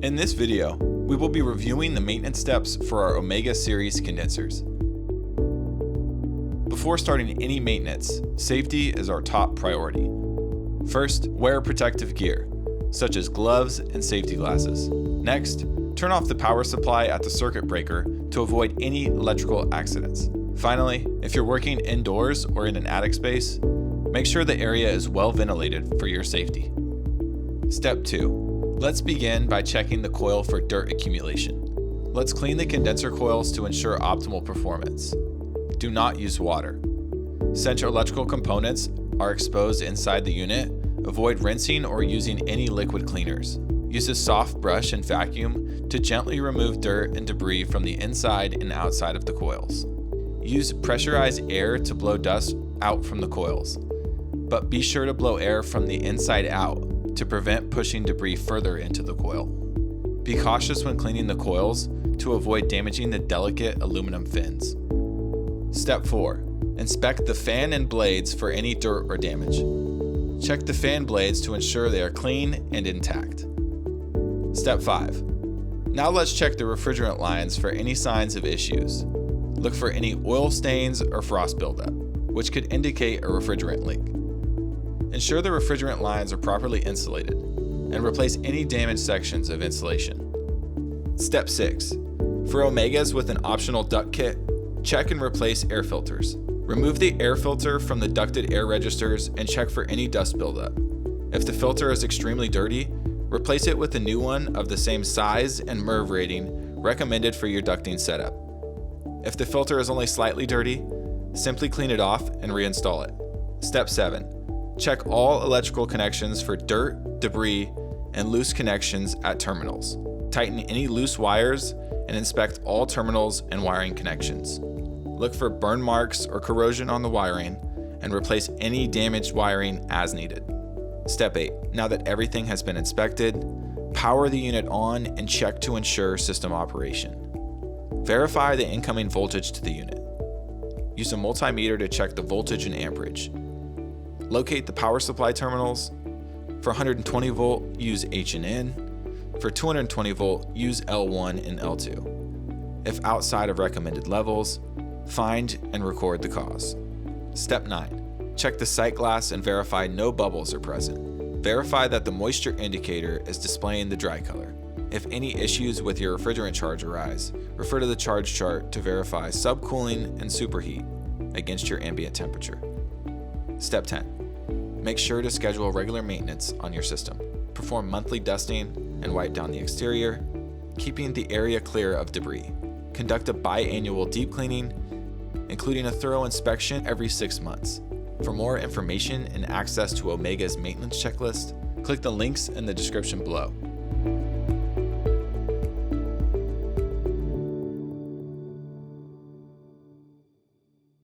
In this video, we will be reviewing the maintenance steps for our Omega Series condensers. Before starting any maintenance, safety is our top priority. First, wear protective gear, such as gloves and safety glasses. Next, turn off the power supply at the circuit breaker to avoid any electrical accidents. Finally, if you're working indoors or in an attic space, make sure the area is well ventilated for your safety. Step 2. Let's begin by checking the coil for dirt accumulation. Let's clean the condenser coils to ensure optimal performance. Do not use water. Since your electrical components are exposed inside the unit, avoid rinsing or using any liquid cleaners. Use a soft brush and vacuum to gently remove dirt and debris from the inside and outside of the coils. Use pressurized air to blow dust out from the coils, but be sure to blow air from the inside out to prevent pushing debris further into the coil. Be cautious when cleaning the coils to avoid damaging the delicate aluminum fins. Step 4. Inspect the fan and blades for any dirt or damage. Check the fan blades to ensure they are clean and intact. Step 5. Now let's check the refrigerant lines for any signs of issues. Look for any oil stains or frost buildup, which could indicate a refrigerant leak. Ensure the refrigerant lines are properly insulated and replace any damaged sections of insulation. Step 6. For Omegas with an optional duct kit, check and replace air filters. Remove the air filter from the ducted air registers and check for any dust buildup. If the filter is extremely dirty, replace it with a new one of the same size and MERV rating recommended for your ducting setup. If the filter is only slightly dirty, simply clean it off and reinstall it. Step 7. Check all electrical connections for dirt, debris, and loose connections at terminals. Tighten any loose wires and inspect all terminals and wiring connections. Look for burn marks or corrosion on the wiring and replace any damaged wiring as needed. Step 8. Now that everything has been inspected, power the unit on and check to ensure system operation. Verify the incoming voltage to the unit. Use a multimeter to check the voltage and amperage. Locate the power supply terminals. For 120 volt, use H and N. For 220 volt, use L1 and L2. If outside of recommended levels, find and record the cause. Step 9. Check the sight glass and verify no bubbles are present. Verify that the moisture indicator is displaying the dry color. If any issues with your refrigerant charge arise, refer to the charge chart to verify subcooling and superheat against your ambient temperature. Step 10. Make sure to schedule regular maintenance on your system. Perform monthly dusting and wipe down the exterior, keeping the area clear of debris. Conduct a biannual deep cleaning, including a thorough inspection every 6 months. For more information and access to Omega's maintenance checklist, click the links in the description below.